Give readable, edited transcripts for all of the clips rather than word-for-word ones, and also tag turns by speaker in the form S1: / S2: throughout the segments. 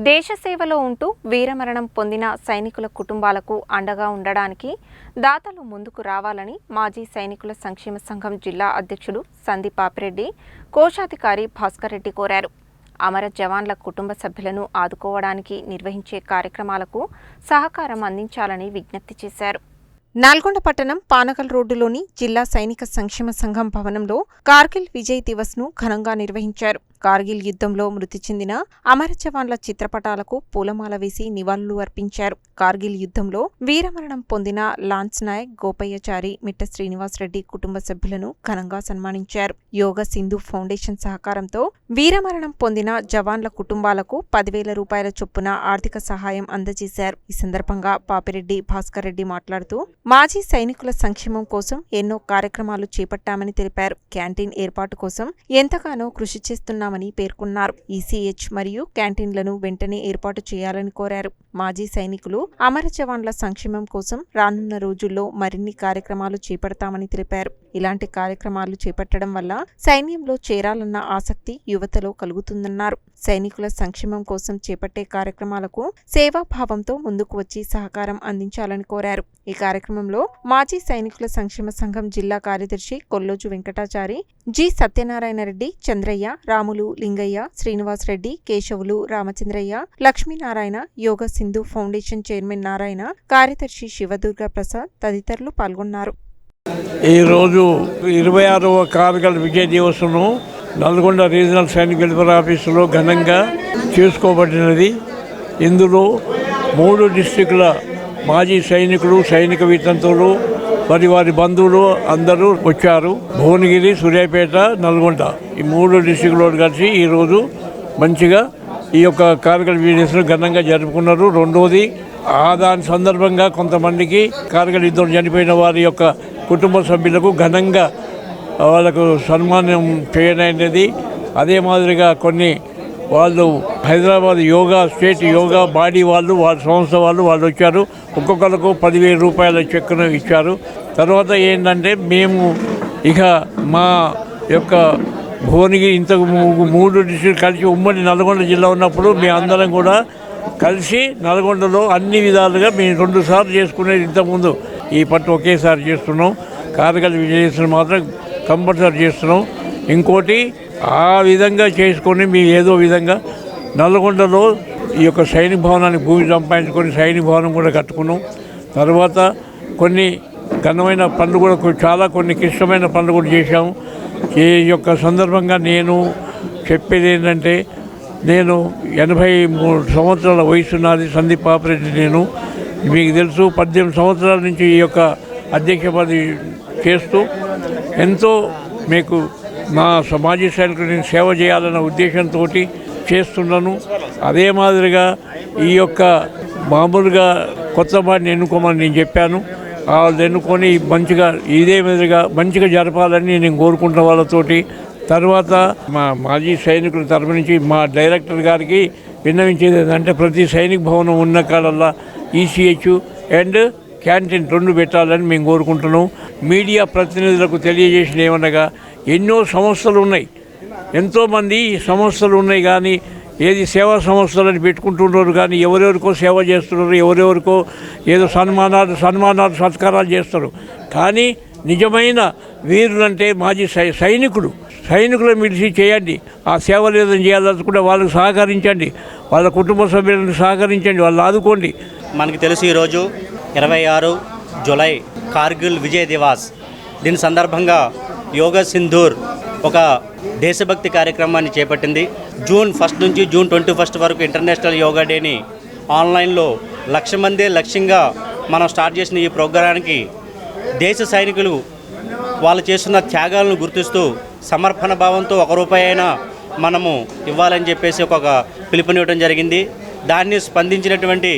S1: దేశ సేవలో ఉంటూ వీరమరణం పొందిన సైనికుల కుటుంబాలకు అండగా ఉండడానికి దాతలు ముందుకు రావాలని మాజీ సైనికుల సంక్షేమ సంఘం జిల్లా అధ్యక్షుడు సందీప్ పాపిరెడ్డి, కోశాధికారి భాస్కర్ రెడ్డి కోరారు. అమర జవాన్ల కుటుంబ సభ్యులను ఆదుకోవడానికి నిర్వహించే కార్యక్రమాలకు సహకారం అందించాలని విజ్ఞప్తి చేశారు. నల్గొండ పట్టణం పానగల్ రోడ్డులోని జిల్లా సైనిక సంక్షేమ సంఘం భవనంలో కార్గిల్ విజయ్ దివస్ ను ఘనంగా నిర్వహించారు. కార్గిల్ యుద్ధంలో మృతి చెందిన అమర జవాన్ల చిత్రపటాలకు పూలమాల వేసి నివాళులు అర్పించారు. కార్గిల్ యుద్ధంలో వీరమరణం పొందిన లాన్స్ నాయక్, గోపయ్యచారి, మిట్ట శ్రీనివాసరెడ్డి కుటుంబ సభ్యులను ఘనంగా సన్మానించారు. యోగ సింధు ఫౌండేషన్ సహకారంతో వీరమరణం పొందిన జవాన్ల కుటుంబాలకు 10,000 రూపాయల చొప్పున ఆర్థిక సహాయం అందజేశారు. ఈ సందర్భంగా పాపిరెడ్డి, భాస్కర్ రెడ్డి మాట్లాడుతూ మాజీ సైనికుల సంక్షేమం కోసం ఎన్నో కార్యక్రమాలు చేపట్టామని తెలిపారు. క్యాంటీన్ ఏర్పాటు కోసం ఎంతగానో కృషి చేస్తున్నామని పేర్కొన్నారు. ఈసీహెచ్ మరియు క్యాంటీన్లను వెంటనే ఏర్పాటు చేయాలని కోరారు. మాజీ సైనికులు, అమర జవాన్ల సంక్షేమం కోసం రానున్న రోజుల్లో మరిన్ని కార్యక్రమాలు చేపడతామని తెలిపారు. ఇలాంటి కార్యక్రమాలు చేపట్టడం వల్ల సైన్యంలో చేరాలన్న ఆసక్తి యువతలో కలుగుతుందన్నారు. సైనికుల సంక్షేమం కోసం చేపట్టే కార్యక్రమాలకు సేవాభావంతో ముందుకు వచ్చి సహకారం అందించాలని కోరారు. ఈ కార్యక్రమంలో మాజీ సైనికుల సంక్షేమ సంఘం జిల్లా కార్యదర్శి కొల్లోజు వెంకటాచారి, జి సత్యనారాయణ రెడ్డి, చంద్రయ్య, రాములు, లింగయ్య, శ్రీనివాసరెడ్డి, కేశవులు, రామచంద్రయ్య, లక్ష్మీనారాయణ, యోగ సింధు ఫౌండేషన్ చైర్మన్ నారాయణ, కార్యదర్శి శివదుర్గా ప్రసాద్ తదితరులు పాల్గొన్నారు.
S2: ఈరోజు 26వ కార్గిల్ విజయ్ దివస్ను నల్గొండ రీజనల్ సైనిక వెల్ఫేర్ ఆఫీసులో ఘనంగా చేసుకోబడినది. ఇందులో 3 డిస్ట్రిక్టుల మాజీ సైనికులు, సైనిక వితంతువులు, వారి బంధువులు అందరూ వచ్చారు. భువనగిరి, సూర్యాపేట, నల్గొండ ఈ 3 డిస్ట్రిక్టులో కలిసి ఈరోజు మంచిగా ఈ యొక్క కార్గిల్ విజయ్ ఘనంగా జరుపుకున్నారు. రెండోది దాని సందర్భంగా కొంతమందికి కార్గిల్ యుద్ధం చనిపోయిన వారి యొక్క కుటుంబ సభ్యులకు ఘనంగా వాళ్ళకు సన్మానం చేయనైనది. అదే మాదిరిగా కొన్ని వాళ్ళు హైదరాబాద్ యోగా స్టేట్ యోగా బాడీ వాళ్ళ సంస్థ వాళ్ళు వచ్చారు. ఒక్కొక్కరికి 10,000 రూపాయల చెక్కును ఇచ్చారు. తర్వాత ఏంటంటే మేము ఇక మా యొక్క భువనగిరి ఇంతకు 3 డిస్ట్రిక్ట్ కలిసి ఉమ్మడి నల్గొండ జిల్లా ఉన్నప్పుడు మేము అందరం కూడా కలిసి నల్గొండలో అన్ని విధాలుగా మేము 2 సార్లు చేసుకునేది. ఇంతకుముందు ఈ పట్టు ఒకేసారి చేస్తున్నాం. కార్గిల్ విజయ్ మాత్రం కంపల్సరీ చేస్తున్నాం. ఇంకోటి ఆ విధంగా చేసుకొని మేము ఏదో విధంగా నల్గొండలో ఈ యొక్క సైనిక భవనానికి భూమి సంపాదించుకొని సైనిక భవనం కూడా కట్టుకున్నాం. తర్వాత కొన్ని ఘనమైన పనులు కూడా కొన్ని క్లిష్టమైన పనులు కూడా చేశాము. ఈ యొక్క సందర్భంగా నేను చెప్పేది ఏంటంటే, నేను 83 సంవత్సరాల వయసు నాది, సందీప్ పాపిరెడ్డి. నేను మీకు తెలుసు 18 సంవత్సరాల నుంచి ఈ యొక్క అధ్యక్ష పదవి చేస్తూ ఎంతో మీకు నా సమాజ సైనికులు నేను సేవ చేయాలన్న ఉద్దేశంతో చేస్తున్నాను. అదే మాదిరిగా ఈ యొక్క మామూలుగా కొత్త వాడిని ఎన్నుకోమని నేను చెప్పాను. వాళ్ళు ఎన్నుకొని మంచిగా ఇదే మాదిరిగా మంచిగా జరపాలని నేను కోరుకుంటున్న వాళ్ళతోటి. తర్వాత మా మాజీ సైనికుల తరఫు నుంచి మా డైరెక్టర్ గారికి విన్నవించేది ఏంటంటే, ప్రతి సైనిక భవనం ఉన్న కాడల్లా ఈసీహెచ్ అండ్ క్యాంటీన్ 2 పెట్టాలని మేము కోరుకుంటున్నాం. మీడియా ప్రతినిధులకు తెలియజేసిన ఏమనగా, ఎన్నో సంస్థలు ఉన్నాయి, ఎంతోమంది సంస్థలు ఉన్నాయి, కానీ ఏది సేవా సంస్థలని పెట్టుకుంటున్నారు, కానీ ఎవరెవరికో సేవ చేస్తున్నారు, ఎవరెవరికో ఏదో సన్మానాలు సత్కారాలు చేస్తారు. కానీ నిజమైన వీరులంటే మాజీ సైనికులు మిలిసి చేయండి. ఆ సేవలు ఏదైనా చేయాలనుకుంటే వాళ్ళకు సహకరించండి, వాళ్ళ కుటుంబ సభ్యులను సహకరించండి, వాళ్ళు ఆదుకోండి.
S3: మనకు తెలుసు ఈరోజు 26 జూలై కార్గిల్ విజయ్ దివాస్. దీని సందర్భంగా యోగా సింధూర్ ఒక దేశభక్తి కార్యక్రమాన్ని చేపట్టింది. జూన్ 1 నుంచి జూన్ 21 వరకు ఇంటర్నేషనల్ యోగా డేని ఆన్లైన్లో 1,00,000 మందే లక్ష్యంగా మనం స్టార్ట్ చేసిన ఈ ప్రోగ్రాంకి దేశ సైనికులు వాళ్ళు చేస్తున్న త్యాగాలను గుర్తిస్తూ సమర్పణ భావంతో 1 రూపాయి అయినా మనము ఇవ్వాలని చెప్పేసి ఒక పిలుపునివ్వడం జరిగింది. దాన్ని స్పందించినటువంటి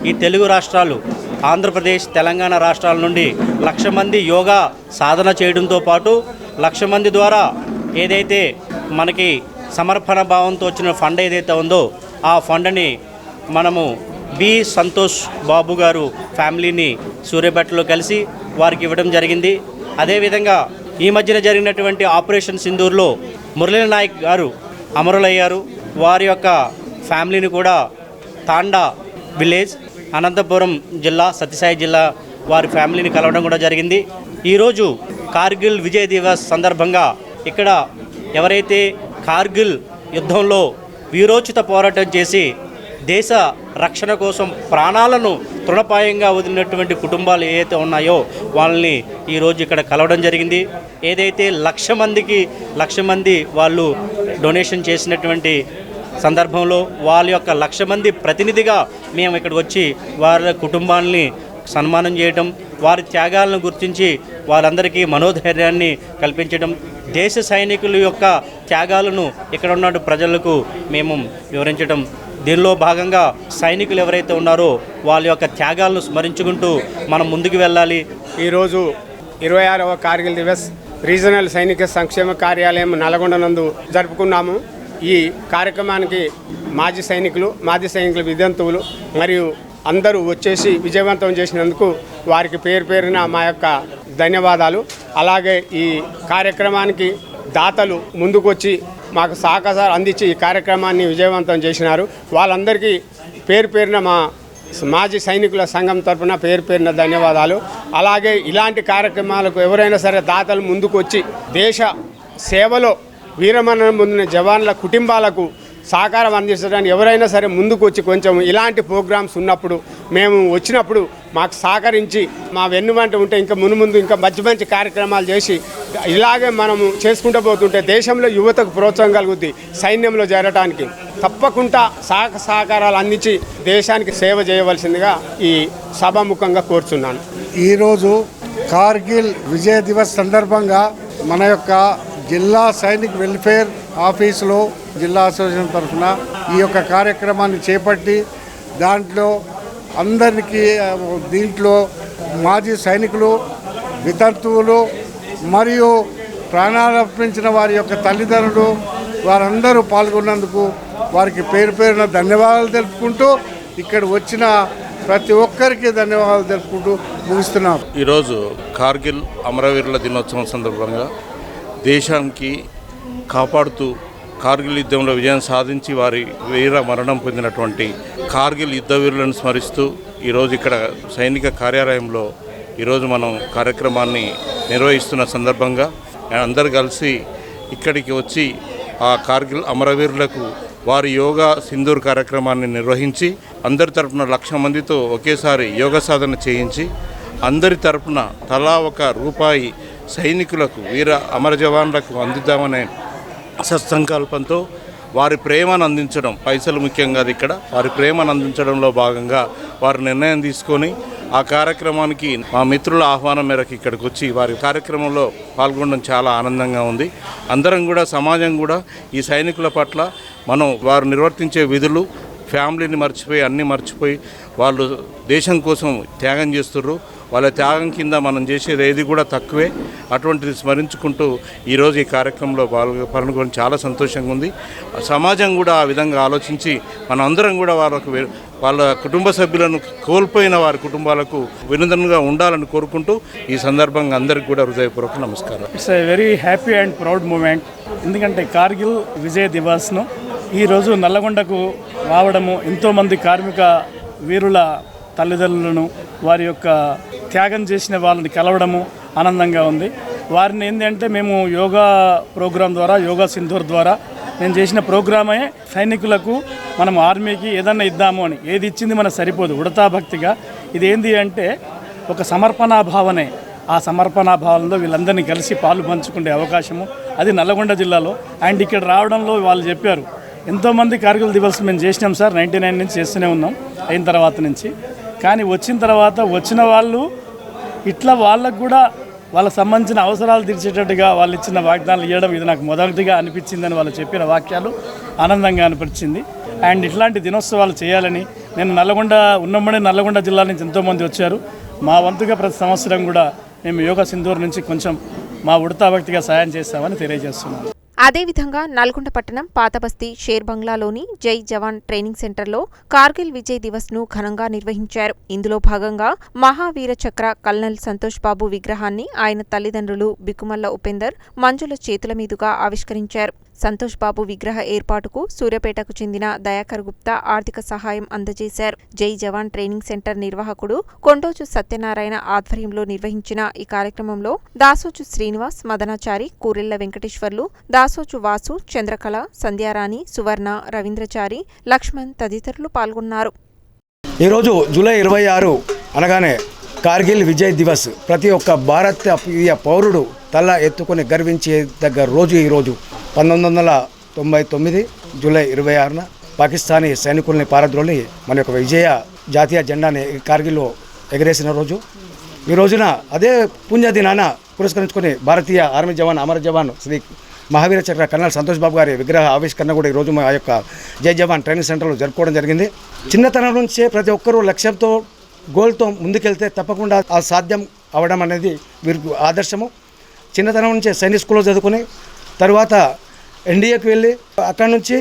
S3: ఈ తెలుగు రాష్ట్రాలు, ఆంధ్రప్రదేశ్, తెలంగాణ రాష్ట్రాల నుండి 1,00,000 మంది యోగా సాధన చేయడంతో పాటు 1,00,000 మంది ద్వారా ఏదైతే మనకి సమర్పణ భావంతో వచ్చిన ఫండ్ ఏదైతే ఉందో ఆ ఫండ్ని మనము బి సంతోష్ బాబు గారు ఫ్యామిలీని సూర్యాపేటలో కలిసి వారికి ఇవ్వడం జరిగింది. అదేవిధంగా ఈ మధ్యన జరిగినటువంటి ఆపరేషన్ సింధూర్లో మురళీ నాయక్ గారు అమరులయ్యారు. వారి యొక్క ఫ్యామిలీని కూడా తాండా విలేజ్, అనంతపురం జిల్లా, సత్యసాయి జిల్లా వారి ఫ్యామిలీని కలవడం కూడా జరిగింది. ఈరోజు కార్గిల్ విజయ్ దివస్ సందర్భంగా ఇక్కడ ఎవరైతే కార్గిల్ యుద్ధంలో వీరోచిత పోరాటం చేసి దేశ రక్షణ కోసం ప్రాణాలను తృణపాయంగా వదిలినటువంటి కుటుంబాలు ఏవైతే ఉన్నాయో వాళ్ళని ఈరోజు ఇక్కడ కలవడం జరిగింది. ఏదైతే 1,00,000 మంది వాళ్ళు డొనేషన్ చేసినటువంటి సందర్భంలో వాళ్ళ యొక్క 1,00,000 మంది ప్రతినిధిగా మేము ఇక్కడికి వచ్చి వారి కుటుంబాలని సన్మానం చేయడం, వారి త్యాగాలను గుర్తించి వారందరికీ మనోధైర్యాన్ని కల్పించడం, దేశ సైనికుల యొక్క త్యాగాలను ఇక్కడ ఉన్న ప్రజలకు మేము వివరించడం. దీనిలో భాగంగా సైనికులు ఎవరైతే ఉన్నారో వాళ్ళ యొక్క త్యాగాలను స్మరించుకుంటూ మనం ముందుకు వెళ్ళాలి.
S4: ఈరోజు 26వ కార్గిల్ దివస్ రీజనల్ సైనిక సంక్షేమ కార్యాలయం నల్గొండ నందు జరుపుకున్నాము. ఈ కార్యక్రమానికి మాజీ సైనికుల విద్యార్థులు మరియు అందరూ వచ్చేసి విజయవంతం చేసినందుకు వారికి పేరున మా యొక్క ధన్యవాదాలు. అలాగే ఈ కార్యక్రమానికి దాతలు ముందుకొచ్చి మాకు సహకారం అందించి ఈ కార్యక్రమాన్ని విజయవంతం చేసినారు. వాళ్ళందరికీ పేరున మా మాజీ సైనికుల సంఘం తరఫున పేరున ధన్యవాదాలు. అలాగే ఇలాంటి కార్యక్రమాలకు ఎవరైనా సరే దాతలు ముందుకు వచ్చి దేశ సేవలో వీరమరణం పొందిన జవాన్ల కుటుంబాలకు సహకారం అందించడానికి ఎవరైనా సరే ముందుకు వచ్చి కొంచెం ఇలాంటి ప్రోగ్రామ్స్ ఉన్నప్పుడు మేము వచ్చినప్పుడు మాకు సహకరించి మా వెన్నువంట ఉంటే ఇంకా మునుముందు ఇంకా మంచి కార్యక్రమాలు చేసి ఇలాగే మనము చేసుకుంటూ పోతుంటే దేశంలో యువతకు ప్రోత్సాహం కలుగుద్ది. సైన్యంలో చేరడానికి తప్పకుండా సహకారాలు అందించి దేశానికి సేవ చేయవలసిందిగా ఈ సభాముఖంగా కోరుచున్నాను.
S5: ఈరోజు కార్గిల్ విజయ్ దివస్ సందర్భంగా మన యొక్క జిల్లా సైనిక్ వెల్ఫేర్ ఆఫీసులో జిల్లా అసోసియేషన్ తరఫున ఈ యొక్క కార్యక్రమాన్ని చేపట్టి దీంట్లో మాజీ సైనికులు, వితంతువులు మరియు ప్రాణాలు అర్పించిన వారి యొక్క తల్లిదండ్రులు వారందరూ పాల్గొన్నందుకు వారికి పేరున ధన్యవాదాలు తెలుపుకుంటూ ఇక్కడ వచ్చిన ప్రతి ఒక్కరికి ధన్యవాదాలు తెలుపుకుంటూ ముగిస్తున్నాం.
S6: ఈరోజు కార్గిల్ అమరవీరుల దినోత్సవం సందర్భంగా దేశానికి కాపాడుతూ కార్గిల్ యుద్ధంలో విజయం సాధించి వారి వీర మరణం పొందినటువంటి కార్గిల్ యుద్ధ వీరులను స్మరిస్తూ ఈరోజు ఇక్కడ సైనిక కార్యాలయంలో ఈరోజు మనం కార్యక్రమాన్ని నిర్వహిస్తున్న సందర్భంగా అందరు కలిసి ఇక్కడికి వచ్చి ఆ కార్గిల్ అమరవీరులకు వారి యోగా సింధూర్ కార్యక్రమాన్ని నిర్వహించి అందరి తరపున 1,00,000 మందితో ఒకేసారి యోగ సాధన చేయించి అందరి తరపున తలా ₹1 సైనికులకు వీర అమర జవాన్లకు అందిద్దామనే సత్సంకల్పంతో వారి ప్రేమను అందించడం, పైసలు ముఖ్యం కాదు ఇక్కడ, వారి ప్రేమను అందించడంలో భాగంగా వారు నిర్ణయం తీసుకొని ఆ కార్యక్రమానికి మా మిత్రుల ఆహ్వానం మేరకు ఇక్కడికి వచ్చి వారి కార్యక్రమంలో పాల్గొనడం చాలా ఆనందంగా ఉంది. అందరం కూడా సమాజం కూడా ఈ సైనికుల పట్ల మనం వారు నిర్వర్తించే విధులు ఫ్యామిలీని మర్చిపోయి అన్నీ మర్చిపోయి వాళ్ళు దేశం కోసం త్యాగం చేస్తుర్రు. వాళ్ళ త్యాగం కింద మనం చేసేది ఏది కూడా తక్కువే. అటువంటిది స్మరించుకుంటూ ఈరోజు ఈ కార్యక్రమంలో పాల్గొనడం చాలా సంతోషంగా ఉంది. సమాజం కూడా ఆ విధంగా ఆలోచించి మనం అందరం కూడా వాళ్ళ కుటుంబ సభ్యులను కోల్పోయిన వారి కుటుంబాలకు వినూతనంగా ఉండాలని కోరుకుంటూ ఈ సందర్భంగా అందరికీ కూడా హృదయపూర్వక నమస్కారం.
S7: It's a very happy and proud moment. ఎందుకంటే కార్గిల్ విజయ్ దివాస్ను ఈరోజు నల్లగొండకు రావడము, ఎంతోమంది కార్మిక వీరుల తల్లిదండ్రులను వారి యొక్క త్యాగం చేసిన వాళ్ళని కలవడము ఆనందంగా ఉంది. వారిని ఏంటంటే మేము యోగా ప్రోగ్రాం ద్వారా, యోగా సింధూర్ ద్వారా నేను చేసిన ప్రోగ్రామే సైనికులకు మనం ఆర్మీకి ఏదన్నా ఇద్దాము అని, ఏది ఇచ్చింది మనకు సరిపోదు. ఉడతా భక్తిగా ఇదేంటి అంటే ఒక సమర్పణా భావనే. ఆ సమర్పణా భావనలో వీళ్ళందరినీ కలిసి పాలు పంచుకునే అవకాశము అది నల్లగొండ జిల్లాలో. అండ్ ఇక్కడ రావడంలో వాళ్ళు చెప్పారు, ఎంతోమంది కార్గిల్ దివస్ మేము చేసినాం సార్, 99 నుంచి చేస్తూనే ఉన్నాం అయిన తర్వాత నుంచి. కానీ వచ్చిన వాళ్ళు ఇట్లా వాళ్ళకు కూడా వాళ్ళకు సంబంధించిన అవసరాలు తీర్చేటట్టుగా వాళ్ళు ఇచ్చిన వాగ్దానాలు ఇవ్వడం ఇది నాకు మొదటిగా అనిపించిందని వాళ్ళు చెప్పిన వాక్యాలు ఆనందంగా అనిపించింది. అండ్ ఇట్లాంటి దినోత్సవాలు చేయాలని నేను నల్లగొండ జిల్లా నుంచి ఎంతోమంది వచ్చారు. మా వంతుగా ప్రతి సంవత్సరం కూడా మేము యోగా సింధూర్ నుంచి కొంచెం మా ఉడతా భక్తిగా సాయం చేస్తామని తెలియజేస్తున్నాను.
S1: అదేవిధంగా నల్గొండ పట్టణం పాతబస్తీ షేర్ బంగ్లాలోని జై జవాన్ ట్రైనింగ్ సెంటర్లో కార్గిల్ విజయ్ దివస్ ను ఘనంగా నిర్వహించారు. ఇందులో భాగంగా మహావీర చక్ర కల్నల్ సంతోష్ బాబు విగ్రహాన్ని ఆయన తల్లిదండ్రులు బిక్కుమల్ల ఉపేందర్, మంజుల చేతుల మీదుగా ఆవిష్కరించారు. సంతోష్ బాబు విగ్రహ ఏర్పాటుకు సూర్యాపేటకు చెందిన దయాకర్ గుప్తా ఆర్థిక సహాయం అందజేశారు. జై జవాన్ ట్రైనింగ్ సెంటర్ నిర్వాహకుడు కొండోజు సత్యనారాయణ ఆధ్వర్యంలో నిర్వహించిన ఈ కార్యక్రమంలో దాసోజు శ్రీనివాస్, మదనాచారి, కూరెళ్ల వెంకటేశ్వర్లు, దాసోజు వాసు, చంద్రకళ, సంధ్యారాణి, సువర్ణ, రవీంద్రచారి, లక్ష్మణ్ తదితరులు పాల్గొన్నారు.
S8: ఈరోజు జూలై 26 అనగానే కార్గిల్ విజయ్ దివస్. ప్రతి ఒక్క భారతీయ పౌరుడు తల ఎత్తుకొని గర్వించే దగ్గర రోజు ఈరోజు. 1999 జూలై 26న పాకిస్తానీ సైనికుల్ని పారద్రోలి మన యొక్క విజయ జాతీయ జెండాని కార్గిల్లో ఎగరేసిన రోజు. ఈ రోజున అదే పుణ్యదినాన పురస్కరించుకొని భారతీయ ఆర్మీ జవాన్, అమర జవాన్ శ్రీ మహావీర చక్ర కర్నల్ సంతోష్ బాబు గారి విగ్రహ ఆవిష్కరణ కూడా ఈరోజు మా యొక్క జై జవాన్ ట్రైనింగ్ సెంటర్లో జరుపుకోవడం జరిగింది. చిన్నతనం నుంచే ప్రతి ఒక్కరూ లక్ష్యంతో, గోల్తో ముందుకెళ్తే తప్పకుండా ఆ సాధ్యం అవడం అనేది వీరికి ఆదర్శము. చిన్నతనం నుంచే సైనిక్ స్కూల్లో చదువుకుని తర్వాత ఎన్డీఏకి వెళ్ళి అక్కడ నుంచి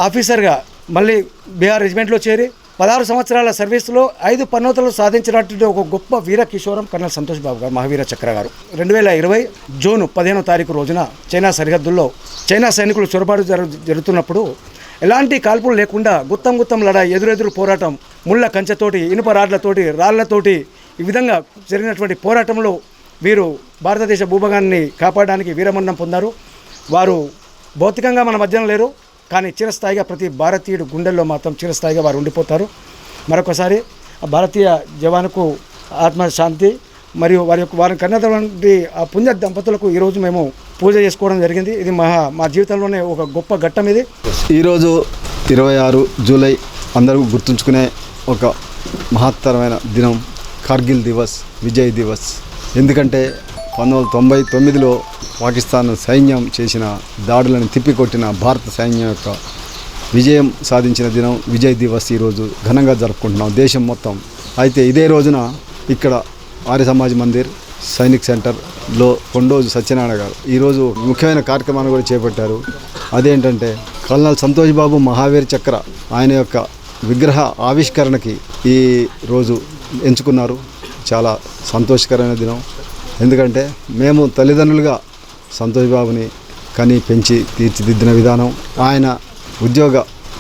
S8: ఆఫీసర్గా మళ్ళీ బీహార్ రెజిమెంట్లో చేరి 16 సంవత్సరాల సర్వీస్లో 5 పన్నోతలు సాధించినటువంటి ఒక గొప్ప వీర కిషోరం కర్నల్ సంతోష్ బాబు గారు, మహావీర చక్ర గారు. 2020 జూన్ 15వ తారీఖు రోజున చైనా సరిహద్దుల్లో చైనా సైనికులు చొరబాటు జరుగుతున్నప్పుడు ఎలాంటి కాల్పులు లేకుండా గుత్తం లడాయి, ఎదురెదురు పోరాటం, ముళ్ళ కంచెతోటి, ఇనుప రాడ్లతోటి, రాళ్లతోటి ఈ విధంగా జరిగినటువంటి పోరాటంలో వీరు భారతదేశ భూభాగాన్ని కాపాడడానికి వీరమరణం పొందారు. వారు భౌతికంగా మన మధ్యన లేరు, కానీ చిరస్థాయిగా ప్రతి భారతీయుడు గుండెల్లో మాత్రం చిరస్థాయిగా వారు ఉండిపోతారు. మరొకసారి భారతీయ జవానుకు ఆత్మశాంతి మరియు వారిని కన్నటువంటి ఆ పుణ్య దంపతులకు ఈరోజు మేము పూజ చేసుకోవడం జరిగింది. ఇది మా జీవితంలోనే ఒక గొప్ప ఘట్టం. ఇది
S9: ఈరోజు 26 జూలై అందరూ గుర్తుంచుకునే ఒక మహత్తరమైన దినం కార్గిల్ దివస్, విజయ్ దివస్. ఎందుకంటే 1999లో పాకిస్తాన్ సైన్యం చేసిన దాడులను తిప్పికొట్టిన భారత సైన్యం యొక్క విజయం సాధించిన దినం విజయ్ దివస్ ఈరోజు ఘనంగా జరుపుకుంటున్నాం దేశం మొత్తం. అయితే ఇదే రోజున ఇక్కడ ఆర్య సమాజ్ మందిర్ సైనిక్ సెంటర్లో కొండోజు సత్యనారాయణ గారు ఈరోజు ముఖ్యమైన కార్యక్రమాన్ని కూడా చేపట్టారు. అదేంటంటే కల్నల్ సంతోష్ బాబు మహావీర్ చక్ర ఆయన యొక్క విగ్రహ ఆవిష్కరణకి ఈ రోజు ఎంచుకున్నారు. చాలా సంతోషకరమైన దినం. ఎందుకంటే మేము తల్లిదండ్రులుగా సంతోష్ బాబుని కని పెంచి తీర్చిదిద్దిన విధానం, ఆయన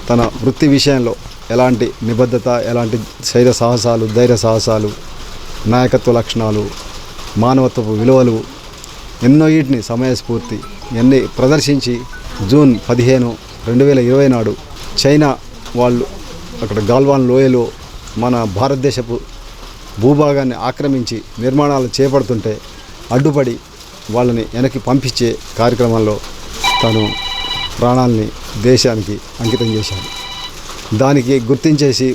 S9: తన వృత్తి విషయంలో ఎలాంటి నిబద్ధత, ఎలాంటి శైర్య సాహసాలు, ధైర్య సాహసాలు, నాయకత్వ లక్షణాలు, మానవత్వపు విలువలు ఎన్నో వీటిని సమయస్ఫూర్తి ఎన్ని ప్రదర్శించి జూన్ 15, 2020 నాడు చైనా వాళ్ళు అక్కడ గాల్వాన్ లోయలో మన భారతదేశపు భూభాగాన్ని ఆక్రమించి నిర్మాణాలు చేపడుతుంటే అడ్డుపడి వాళ్ళని వెనక్కి పంపించే కార్యక్రమంలో తను ప్రాణాలని దేశానికి అంకితం చేశాడు. దానికి గుర్తించేసి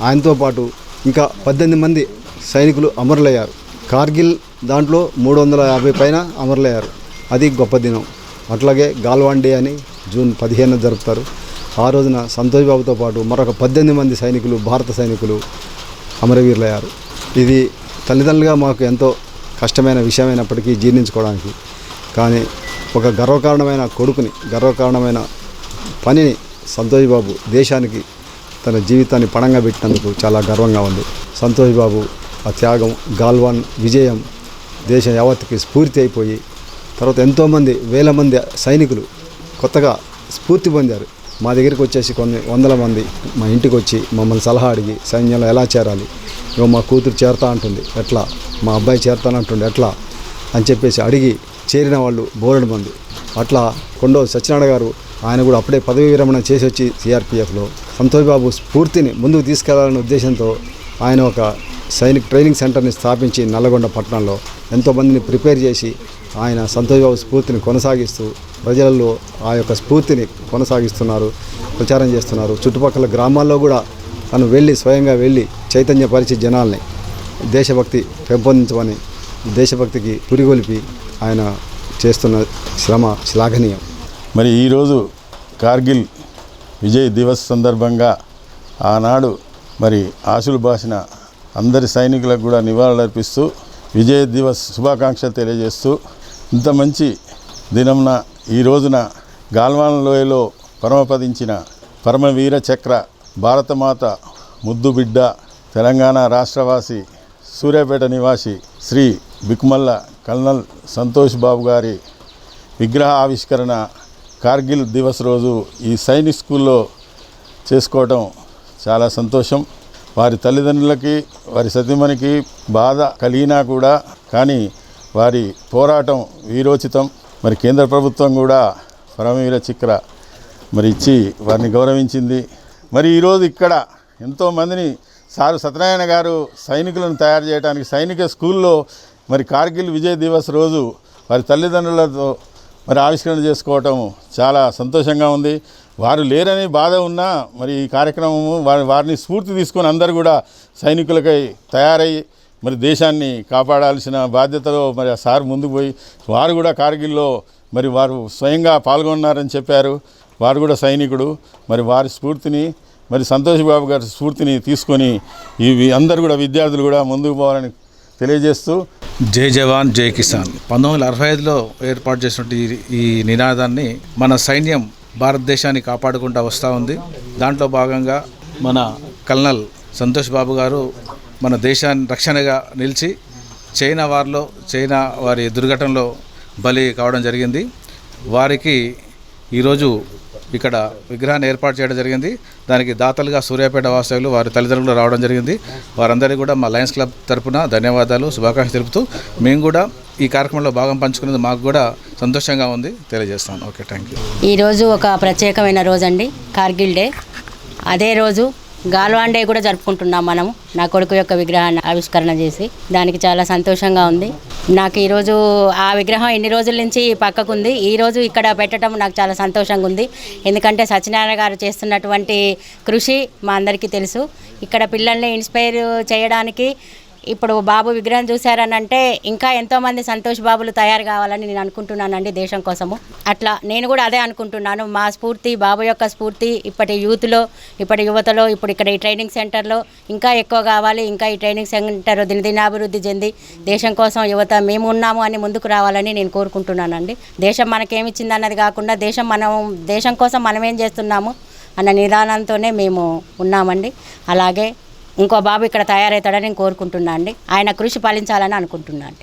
S9: ఆయనతో పాటు ఇంకా 18 మంది సైనికులు అమరులయ్యారు. కార్గిల్ దాంట్లో 350 పైన అమరులయ్యారు. అది గొప్ప దినం. అట్లాగే గాల్వాన్ డే అని జూన్ 15 జరుపుతారు. ఆ రోజున సంతోష్ బాబుతో పాటు మరొక 18 మంది సైనికులు, భారత సైనికులు అమరవీరులయ్యారు. ఇది తల్లిదండ్రులుగా మాకు ఎంతో కష్టమైన విషయమైనప్పటికీ జీర్ణించుకోవడానికి, కానీ ఒక గర్వకారణమైన కొడుకుని, గర్వకారణమైన పనిని సంతోష్ బాబు దేశానికి తన జీవితాన్ని పణంగా పెట్టినందుకు చాలా గర్వంగా ఉంది. సంతోష్ బాబు ఆ త్యాగం, గాల్వాన్ విజయం దేశ యావత్తుకి స్ఫూర్తి అయిపోయి తర్వాత ఎంతోమంది వేల మంది సైనికులు కొత్తగా స్ఫూర్తి పొందారు. మా దగ్గరికి వచ్చేసి కొన్ని వందల మంది మా ఇంటికి వచ్చి మమ్మల్ని సలహా అడిగి సైన్యంలో ఎలా చేరాలి, మా కూతురు చేరుతా అంటుంది ఎట్లా, మా అబ్బాయి చేరుతానంటుండే ఎట్లా అని చెప్పేసి అడిగి చేరిన వాళ్ళు బోలెడు మంది. అట్లా కొండోజు సత్యనారాయణ గారు ఆయన కూడా అప్పుడే పదవీ విరమణ చేసి వచ్చి సిఆర్పిఎఫ్లో సంతోష్ బాబు స్ఫూర్తిని ముందుకు తీసుకెళ్లాలనే ఉద్దేశంతో ఆయన ఒక సైనిక్ ట్రైనింగ్ సెంటర్ని స్థాపించి నల్లగొండ పట్టణంలో ఎంతోమందిని ప్రిపేర్ చేసి ఆయన సంతోష్ బాబు స్ఫూర్తిని కొనసాగిస్తూ ప్రజలలో ఆ యొక్క స్ఫూర్తిని కొనసాగిస్తున్నారు, ప్రచారం చేస్తున్నారు. చుట్టుపక్కల గ్రామాల్లో కూడా తను స్వయంగా వెళ్ళి చైతన్యపరిచి జనాల్ని దేశభక్తి పెంపొందించమని, దేశభక్తికి పురిగొలిపి ఆయన చేస్తున్న శ్రమ శ్లాఘనీయం.
S10: మరి ఈరోజు కార్గిల్ విజయ్ దివస్ సందర్భంగా ఆనాడు మరి ఆశలు బాసిన అందరి సైనికులకు కూడా నివాళులర్పిస్తూ విజయ్ దివస్ శుభాకాంక్షలు తెలియజేస్తూ ఇంత మంచి దినంన ఈ రోజున గాల్వాన్ లోయలో పరమపదించిన పరమవీర చక్ర భారతమాత ముద్దు బిడ్డ తెలంగాణ రాష్ట్రవాసి సూర్యాపేట నివాసి శ్రీ బిక్మల్ల కల్నల్ సంతోష్ బాబు గారి విగ్రహ ఆవిష్కరణ కార్గిల్ దివస్ రోజు ఈ సైనిక్ స్కూల్లో చేసుకోవటం చాలా సంతోషం. వారి తల్లిదండ్రులకి వారి సతీమణికి బాధ కలిగినా కూడా కానీ వారి పోరాటం వీరోచితం. మరి కేంద్ర ప్రభుత్వం కూడా పరమవీర చక్ర మరి ఇచ్చి వారిని గౌరవించింది. మరి ఈరోజు ఇక్కడ ఎంతోమందిని సారు సత్యనారాయణ గారు సైనికులను తయారు చేయడానికి సైనిక స్కూల్లో మరి కార్గిల్ విజయ్ దివస్ రోజు వారి తల్లిదండ్రులతో మరి ఆవిష్కరణ చేసుకోవటం చాలా సంతోషంగా ఉంది. వారు లేరని బాధ ఉన్నా మరి ఈ కార్యక్రమము వారిని స్ఫూర్తి తీసుకొని అందరూ కూడా సైనికులకై తయారై మరి దేశాన్ని కాపాడాల్సిన బాధ్యతలో మరి ఆ సార్ ముందుకు పోయి వారు కూడా కార్గిల్లో మరి వారు స్వయంగా పాల్గొన్నారని చెప్పారు. వారు కూడా సైనికుడు. మరి వారి స్ఫూర్తిని మరి సంతోష్ బాబు గారి స్ఫూర్తిని తీసుకొని ఇవి అందరూ కూడా విద్యార్థులు కూడా ముందుకు పోవాలని తెలియజేస్తూ
S11: జై జవాన్ జై కిసాన్ 1965లో ఏర్పాటు చేసినటువంటి ఈ నినాదాన్ని మన సైన్యం భారతదేశాన్ని కాపాడుకుంటూ వస్తూ ఉంది. దాంట్లో భాగంగా మన కల్నల్ సంతోష్ బాబు గారు మన దేశాన్ని రక్షణగా నిలిచి చైనా వారి దుర్ఘటనలో బలి కావడం జరిగింది. వారికి ఈరోజు ఇక్కడ విగ్రహాన్ని ఏర్పాటు చేయడం జరిగింది. దానికి దాతలుగా సూర్యాపేట వాస్తవ్యులు వారి తల్లిదండ్రులు రావడం జరిగింది. వారందరికీ కూడా మా లయన్స్ క్లబ్ తరపున ధన్యవాదాలు శుభాకాంక్షలు తెలుపుతూ మేము కూడా ఈ కార్యక్రమంలో భాగం పంచుకునేది మాకు కూడా సంతోషంగా ఉంది తెలియజేస్తాను. Okay, thank you.
S12: ఈరోజు ఒక ప్రత్యేకమైన రోజు అండి, కార్గిల్ డే. అదే రోజు గాల్వాన్ డే కూడా జరుపుకుంటున్నాం మనము. నా కొడుకు యొక్క విగ్రహాన్ని ఆవిష్కరణ చేసి దానికి చాలా సంతోషంగా ఉంది. నాకు ఈరోజు ఆ విగ్రహం ఎన్ని రోజుల నుంచి పక్కకుంది, ఈరోజు ఇక్కడ పెట్టడం నాకు చాలా సంతోషంగా ఉంది. ఎందుకంటే సత్యనారాయణ గారు చేస్తున్నటువంటి కృషి మా అందరికీ తెలుసు. ఇక్కడ పిల్లల్ని ఇన్స్పైర్ చేయడానికి ఇప్పుడు బాబు విగ్రహం చూశారని అంటే ఇంకా ఎంతోమంది సంతోష్ బాబులు తయారు కావాలని నేను అనుకుంటున్నానండి దేశం కోసము. అట్లా నేను కూడా అదే అనుకుంటున్నాను. మా స్ఫూర్తి, బాబు యొక్క స్ఫూర్తి ఇప్పటి యూత్లో, ఇప్పటి యువతలో, ఇప్పుడు ఇక్కడ ఈ ట్రైనింగ్ సెంటర్లో ఇంకా ఎక్కువ కావాలి. ఇంకా ఈ ట్రైనింగ్ సెంటర్ దినదినాభివృద్ధి చెంది దేశం కోసం యువత మేము ఉన్నాము అని ముందుకు రావాలని నేను కోరుకుంటున్నానండి. దేశం మనకేమిచ్చింది అన్నది కాకుండా దేశం కోసం మనం ఏం చేస్తున్నాము అన్న నిదానంతోనే మేము ఉన్నామండి. అలాగే ఇంకో బాబు ఇక్కడ తయారవుతాడని నేను కోరుకుంటున్నాను అండి. ఆయన కృషి ఫలించాలని అనుకుంటున్నాను అండి.